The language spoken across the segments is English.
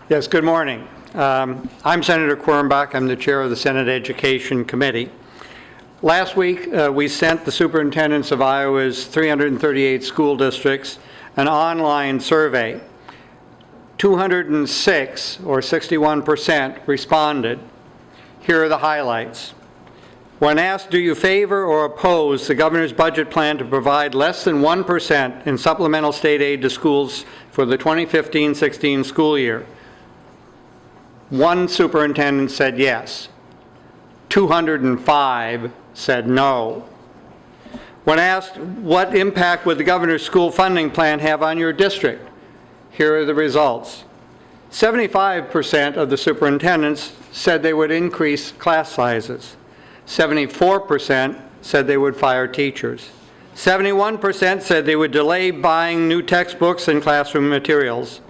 Yes, good morning. I'm Senator Quirmbach. I'm the chair of the Senate Education Committee. Last week, we sent the superintendents of Iowa's 338 school districts an online survey. 206, or 61%, responded. Here are the highlights. When asked, do you favor or oppose the governor's budget plan to provide less than 1% in supplemental state aid to schools for the 2015-16 school year? One superintendent said yes. 205 said no. When asked, what impact would the governor's school funding plan have on your district? Here are the results. 75% of the superintendents said they would increase class sizes. 74% said they would fire teachers. 71% said they would delay buying new textbooks and classroom materials.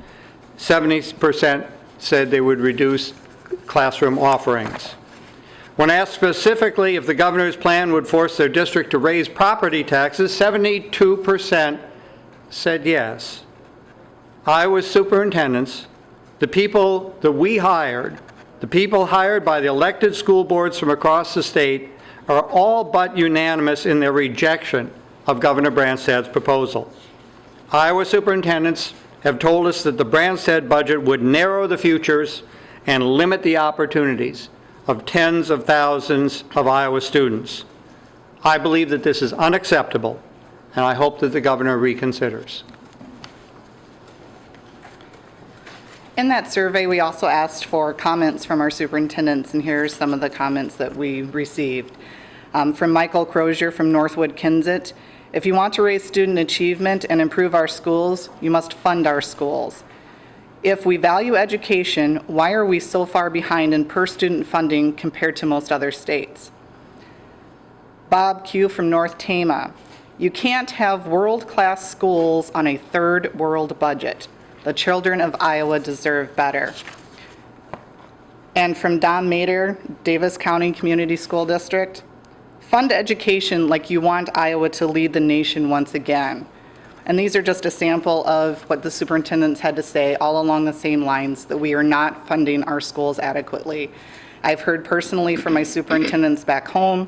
70% said they would reduce classroom offerings. When asked specifically if the governor's plan would force their district to raise property taxes, 72% said yes. Iowa's superintendents, the people that we hired, the people hired by the elected school boards from across the state, are all but unanimous in their rejection of Governor Branstad's proposal. Iowa superintendents have told us that the Branstad budget would narrow the futures and limit the opportunities of tens of thousands of Iowa students. I believe that this is unacceptable, and I hope that the governor reconsiders. In that survey, we also asked for comments from our superintendents, and here are some of the comments that we received. From Michael Crozier from Northwood Kensett, if you want to raise student achievement and improve our schools, you must fund our schools. If we value education, why are we so far behind in per-student funding compared to most other states? Bob Q. from North Tama, you can't have world-class schools on a third-world budget. The children of Iowa deserve better. And from Don Mader, Davis County Community School District, fund education like you want Iowa to lead the nation once again. And these are just a sample of what the superintendents had to say, all along the same lines, that we are not funding our schools adequately. I've heard personally from my superintendents back home,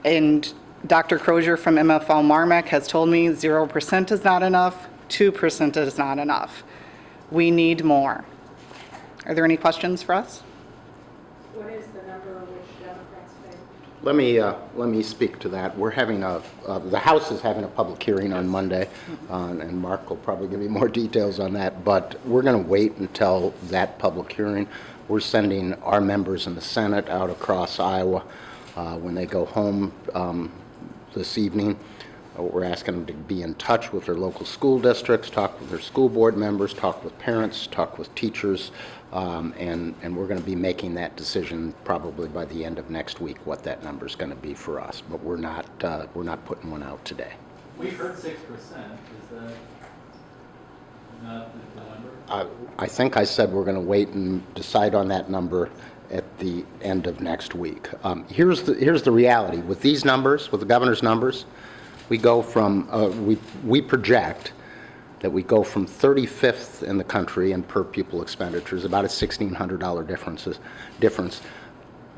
and Dr. Crozier from MFL Marmac has told me 0% is not enough, 2% is not enough. We need more. Are there any questions for us? What is the number which Democrats favor? Let me speak to that. We're having the House is having a public hearing on Monday, and Mark will probably give you more details on that, but we're going to wait until that public hearing. We're sending our members in the Senate out across Iowa when they go home this evening. We're asking them to be in touch with their local school districts, talk with their school board members, talk with parents, talk with teachers, and we're going to be making that decision probably by the end of next week what that number is going to be for us. But we're not putting one out today. We've heard 6%. Is that not the number? I think I said we're going to wait and decide on that number at the end of next week. Here's the reality with these numbers, with the governor's numbers. We go from, we project that we go from 35th in the country in per pupil expenditures, about a $1,600 difference.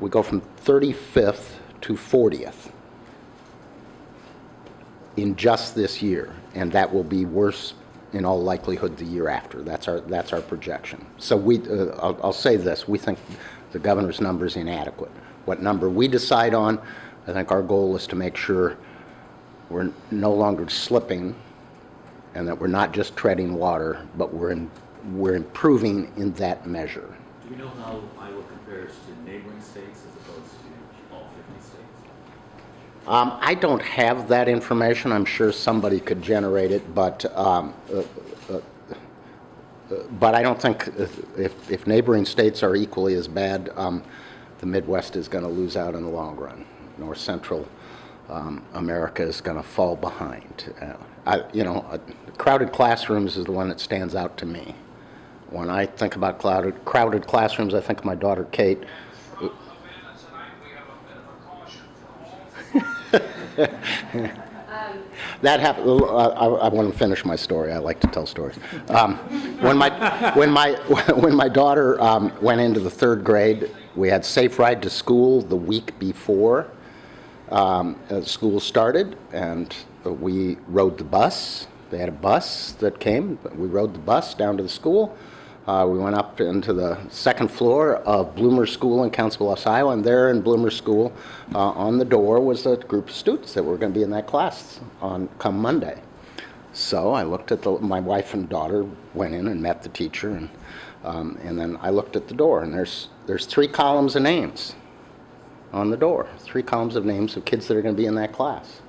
We go from 35th to 40th in just this year, and that will be worse in all likelihood the year after. That's our projection. So I'll say this, we think the governor's number is inadequate. What number we decide on, I think our goal is to make sure we're no longer slipping and that we're not just treading water, but we're improving in that measure. Do we know how Iowa compares to neighboring states as opposed to all 50 states? I don't have that information. I'm sure somebody could generate it, but I don't think if neighboring states are equally as bad, the Midwest is going to lose out in the long run. North Central America is going to fall behind. Crowded classrooms is the one that stands out to me. When I think about crowded classrooms, I think of my daughter Kate. that happened. I want to finish my story. I like to tell stories. When my daughter went into the 3rd grade, we had safe ride to school the week before school started, and we rode the bus. They had a bus that came. We rode the bus down to the school. We went up into the 2nd floor of Bloomer School in Council Bluffs, Iowa, and there in Bloomer School, on the door was a group of students that were going to be in that class come Monday. So I looked at my wife and daughter went in and met the teacher, and then I looked at the door, and there's 3 columns of names on the door, 3 columns of names of kids that are going to be in that class.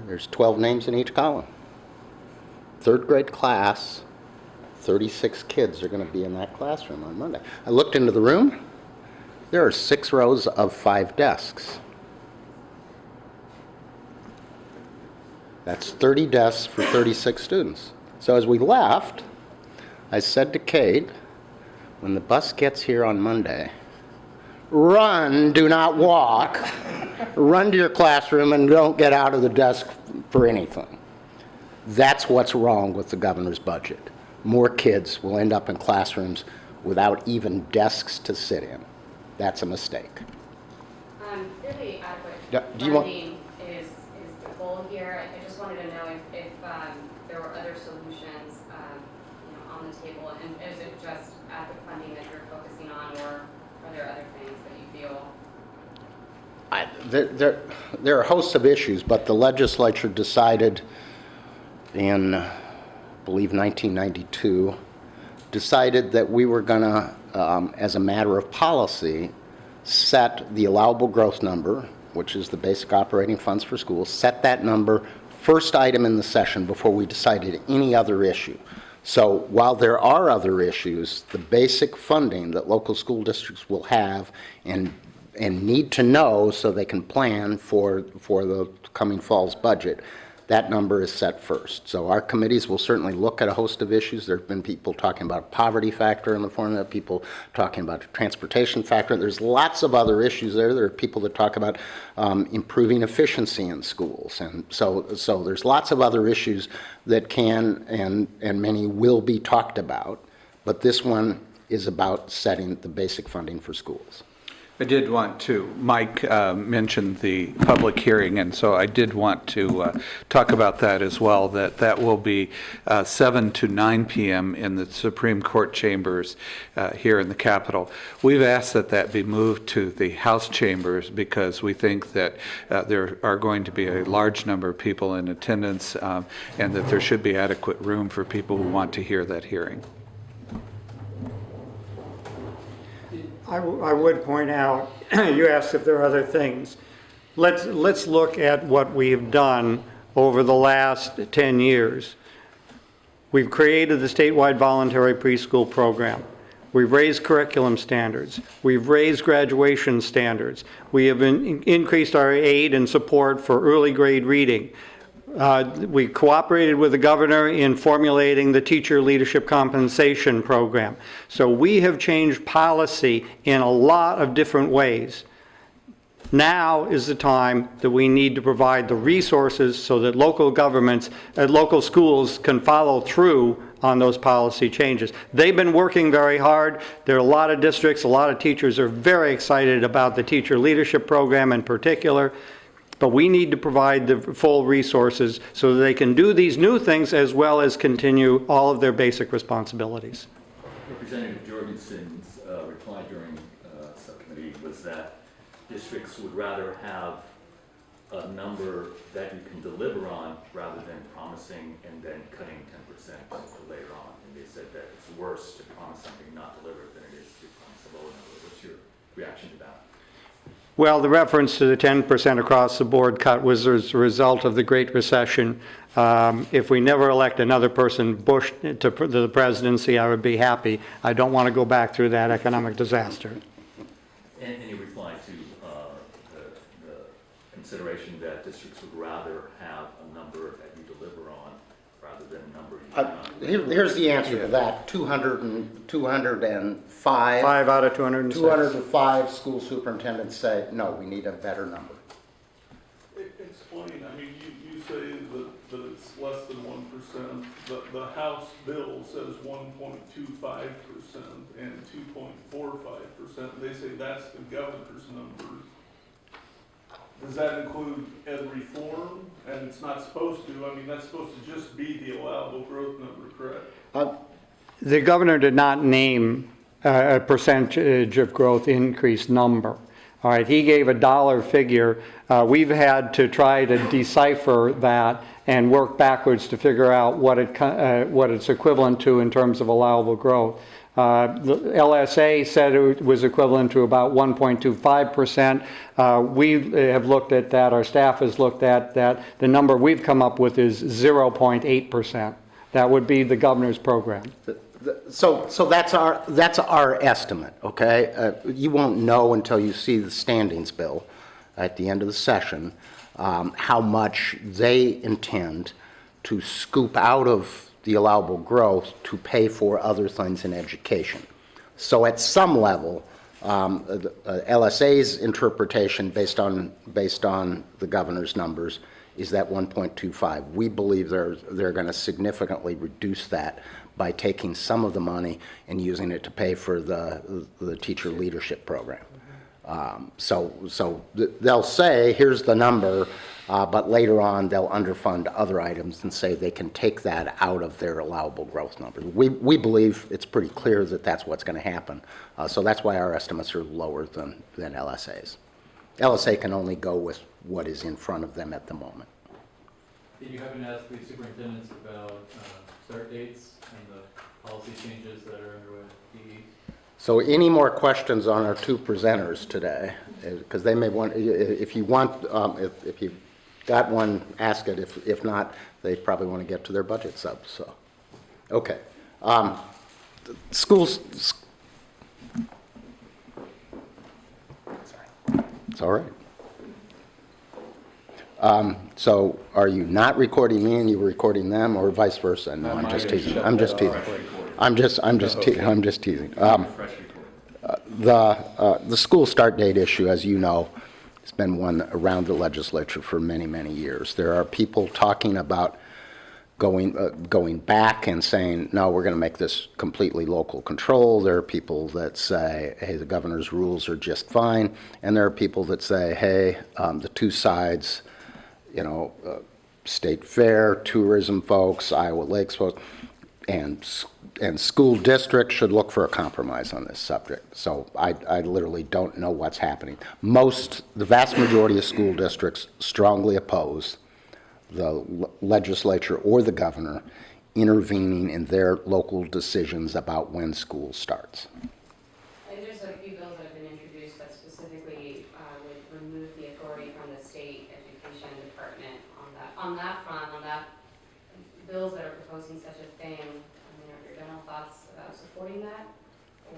There's 12 names in each column. 3rd grade class, 36 kids are going to be in that classroom on Monday. I looked into the room. There are 6 rows of 5 desks. That's 30 desks for 36 students. So as we left, I said to Kate, when the bus gets here on Monday, run, do not walk. Run to your classroom and don't get out of the desk for anything. That's what's wrong with the governor's budget. More kids will end up in classrooms without even desks to sit in. That's a mistake. Really adequate Do you want- funding is the goal here. I just wanted to know if there were other solutions, on the table, and is it just adequate funding that you're focusing on, or are there other things that you feel? There are hosts of issues, but the legislature decided in, I believe, 1992, decided that we were going to, as a matter of policy, set the allowable growth number, which is the basic operating funds for schools, set that number first item in the session before we decided any other issue. So while there are other issues, the basic funding that local school districts will have and need to know so they can plan for the coming fall's budget, that number is set first. So our committees will certainly look at a host of issues. There have been people talking about a poverty factor in the formula, people talking about a transportation factor. There's lots of other issues there. There are people that talk about improving efficiency in schools. And so there's lots of other issues that can and many will be talked about. But this one is about setting the basic funding for schools. I did want to, Mike mentioned the public hearing, and so I did want to talk about that as well, that will be 7 to 9 p.m. in the Supreme Court chambers here in the Capitol. We've asked that be moved to the House chambers because we think that there are going to be a large number of people in attendance and that there should be adequate room for people who want to hear that hearing. I would point out, you asked if there are other things. Let's look at what we've done over the last 10 years. We've created the statewide voluntary preschool program. We've raised curriculum standards. We've raised graduation standards. We have increased our aid and support for early grade reading. We cooperated with the governor in formulating the teacher leadership compensation program. So we have changed policy in a lot of different ways. Now is the time that we need to provide the resources so that local governments, local schools can follow through on those policy changes. They've been working very hard. There are a lot of districts, a lot of teachers are very excited about the teacher leadership program in particular. But we need to provide the full resources so that they can do these new things as well as continue all of their basic responsibilities. Representative Jorgensen's reply during subcommittee was that districts would rather have a number that you can deliver on rather than promising and then cutting 10% later on. And they said that it's worse to promise something not delivered than it is to promise a lower number. What's your reaction to that? Well, the reference to the 10% across the board cut was as a result of the Great Recession. If we never elect another person, Bush, to the presidency, I would be happy. I don't want to go back through that economic disaster. And you reply to the consideration that districts would rather have a number that you deliver on rather than a number you cannot. Here's the answer to that. 205. 5 out of 206. 205 school superintendents say, no, we need a better number. Explain, I mean, you say that the House bill says 1.25% and 2.45%. They say that's the governor's number. Does that include ed reform? And it's not supposed to. I mean, that's supposed to just be the allowable growth number, correct? The governor did not name a percentage of growth increase number. All right, he gave a dollar figure. We've had to try to decipher that and work backwards to figure out what it's equivalent to in terms of allowable growth. The LSA said it was equivalent to about 1.25%. We have looked at that, our staff has looked at that. The number we've come up with is 0.8%. That would be the governor's program. So that's our estimate, okay? You won't know until you see the standings bill at the end of the session how much they intend to scoop out of the allowable growth to pay for other things in education. So at some level, LSA's interpretation based on the governor's numbers is that 1.25. We believe they're going to significantly reduce that by taking some of the money and using it to pay for the teacher leadership program. So they'll say, here's the number, but later on they'll underfund other items and say they can take that out of their allowable growth numbers. We believe it's pretty clear that that's what's going to happen. So that's why our estimates are lower than LSA's. LSA can only go with what is in front of them at the moment. Did you happen to ask the superintendents about start dates and the policy changes that are underway at PE? So any more questions on our two presenters today? Because they may want, if you want, if you've got one, ask it. If not, they probably want to get to their budget subs. So, okay. Schools. Sorry. It's all right. So are you not recording me and you're recording them, or vice versa? No, I'm just teasing. I'm just teasing. I'm just teasing. The school start date issue, as you know, has been one around the legislature for many, many years. There are people talking about going back and saying, no, we're going to make this completely local control. There are people that say, hey, the governor's rules are just fine. And there are people that say, hey, the two sides, state fair, tourism folks, Iowa Lakes folks, and school districts should look for a compromise on this subject. So I literally don't know what's happening. The vast majority of school districts strongly oppose the legislature or the governor intervening in their local decisions about when school starts. And there's a few bills that have been introduced that specifically would remove the authority from the state education department on that front, on that bills that are proposing such a thing. I mean, are there general thoughts about supporting that?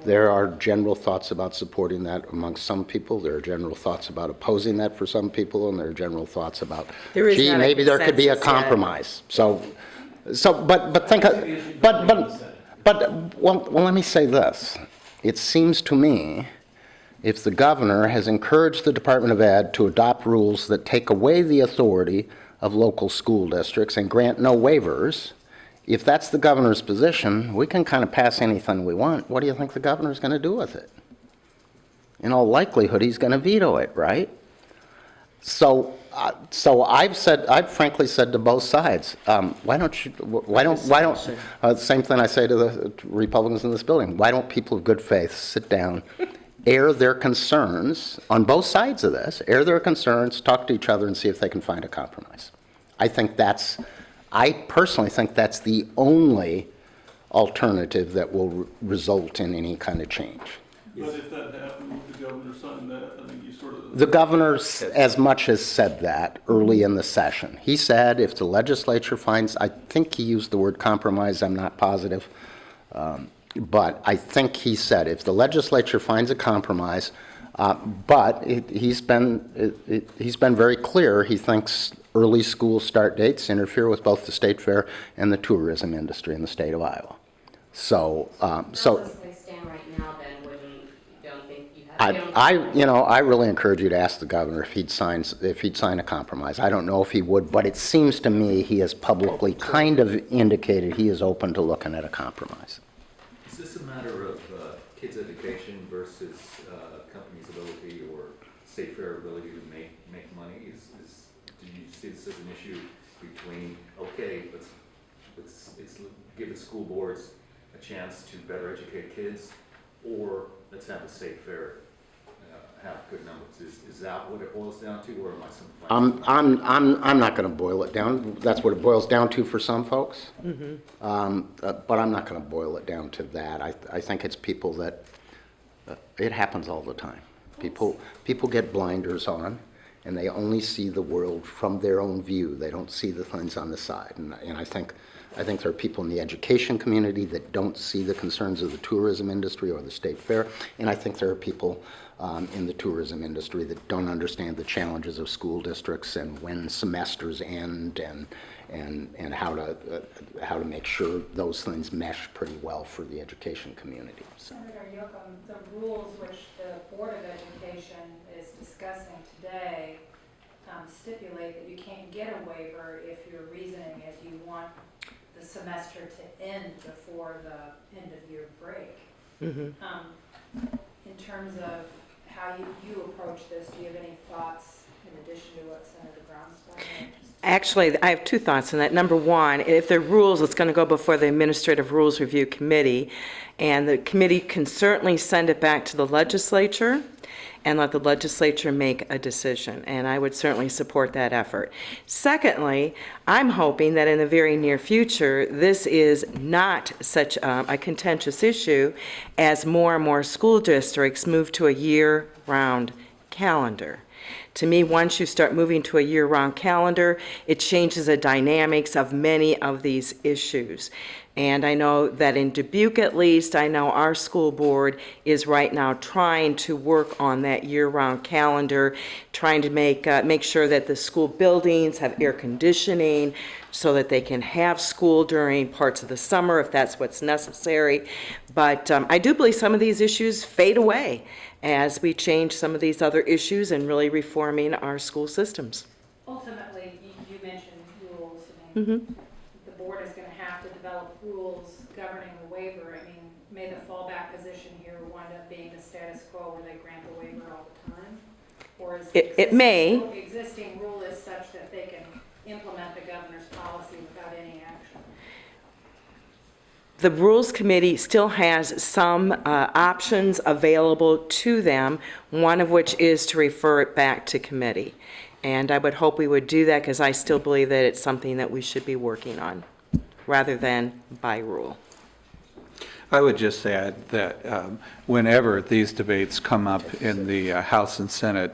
There are general thoughts about supporting that among some people. There are general thoughts about opposing that for some people, and there are general thats about, gee, maybe there could be a compromise. Well, let me say this. It seems to me, if the governor has encouraged the Department of Ed to adopt rules that take away the authority of local school districts and grant no waivers, if that's the governor's position, we can kind of pass anything we want. What do you think the governor's going to do with it? In all likelihood, he's going to veto it, right? So I've frankly said to both sides, same thing I say to the Republicans in this building, why don't people of good faith sit down, air their concerns on both sides of this, air their concerns, talk to each other, and see if they can find a compromise. I personally think that's the only alternative that will result in any kind of change. But if that happened, would the governor sign that? I think you sort of... The governor as much as said that early in the session. He said if the legislature finds, I think he used the word compromise, I'm not positive, but I think he said if the legislature finds a compromise, but he's been very clear, he thinks early school start dates interfere with both the state fair and the tourism industry in the state of Iowa. So As they stand right now, then, don't think you have I really encourage you to ask the governor if he'd sign a compromise. I don't know if he would, but it seems to me he has publicly kind of indicated he is open to looking at a compromise. Is this a matter of kids' education versus companies' ability or state fair ability to make money? Do you see this as an issue between, okay, let's give the school boards a chance to better educate kids, or let's have the state fair have good numbers? Is that what it boils down to, or am I simplifying? I'm not going to boil it down. That's what it boils down to for some folks. But I'm not going to boil it down to that. I think it's people that, it happens all the time. People get blinders on, and they only see the world from their own view. They don't see the things on the side. And I think there are people in the education community that don't see the concerns of the tourism industry or the state fair. And I think there are people in the tourism industry that don't understand the challenges of school districts and when semesters end and how to make sure those things mesh pretty well for the education community. So. Senator Yocum, the rules which the Board of Education is discussing today stipulate that you can't get a waiver if your reasoning is you want the semester to end before the end of year break. In terms of how you approach this, do you have any thoughts in addition to what Senator Branstad mentioned? Actually, I have two thoughts on that. Number one, if there are rules, it's going to go before the Administrative Rules Review Committee, and the committee can certainly send it back to the legislature and let the legislature make a decision, and I would certainly support that effort. Secondly, I'm hoping that in the very near future, this is not such a contentious issue as more and more school districts move to a year-round calendar. To me, once you start moving to a year-round calendar, it changes the dynamics of many of these issues. And I know that in Dubuque, at least, I know our school board is right now trying to work on that year-round calendar, trying to make sure that the school buildings have air conditioning so that they can have school during parts of the summer if that's what's necessary. But I do believe some of these issues fade away as we change some of these other issues and really reforming our school systems. Ultimately, you mentioned rules. I mean, the board is going to have to develop rules governing the waiver. I mean, may the fallback position here wind up being the status quo where they grant the waiver all the time? Or is It may. The existing rule is such that they can implement the governor's policy without any action? The Rules Committee still has some options available to them, one of which is to refer it back to committee. And I would hope we would do that because I still believe that it's something that we should be working on rather than by rule. I would just add that whenever these debates come up in the House and Senate,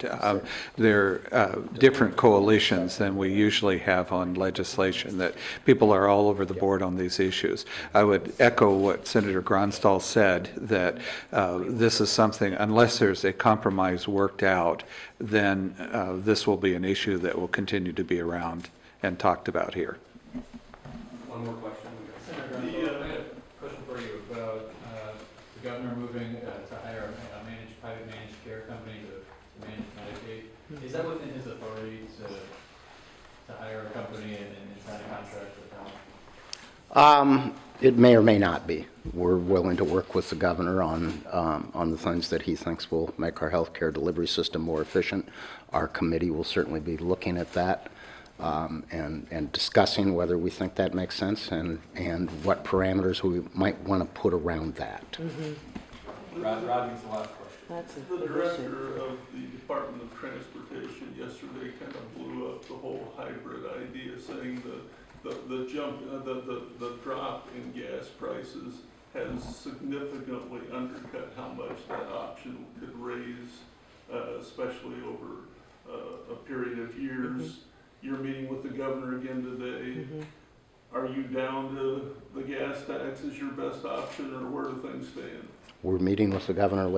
there are different coalitions than we usually have on legislation, that people are all over the board on these issues. I would echo what Senator Gronstal said, that this is something, unless there's a compromise worked out, then this will be an issue that will continue to be around and talked about here. One more question. Senator Gronstal, I had a question for you about the governor moving to hire a private managed care company to manage Medicaid. Is that within his authority to hire a company and sign a contract with them? It may or may not be. We're willing to work with the governor on the things that he thinks will make our healthcare delivery system more efficient. Our committee will certainly be looking at that and discussing whether we think that makes sense and what parameters we might want to put around that. Rodney's the last question. That's a The good director issue. of the Department of Transportation yesterday kind of blew up the whole hybrid idea, saying the drop in gas prices has significantly undercut how much that option could raise, especially over a period of years. You're meeting with the governor again today. Are you down to the gas tax as your best option, or where do things stand? We're meeting with the governor later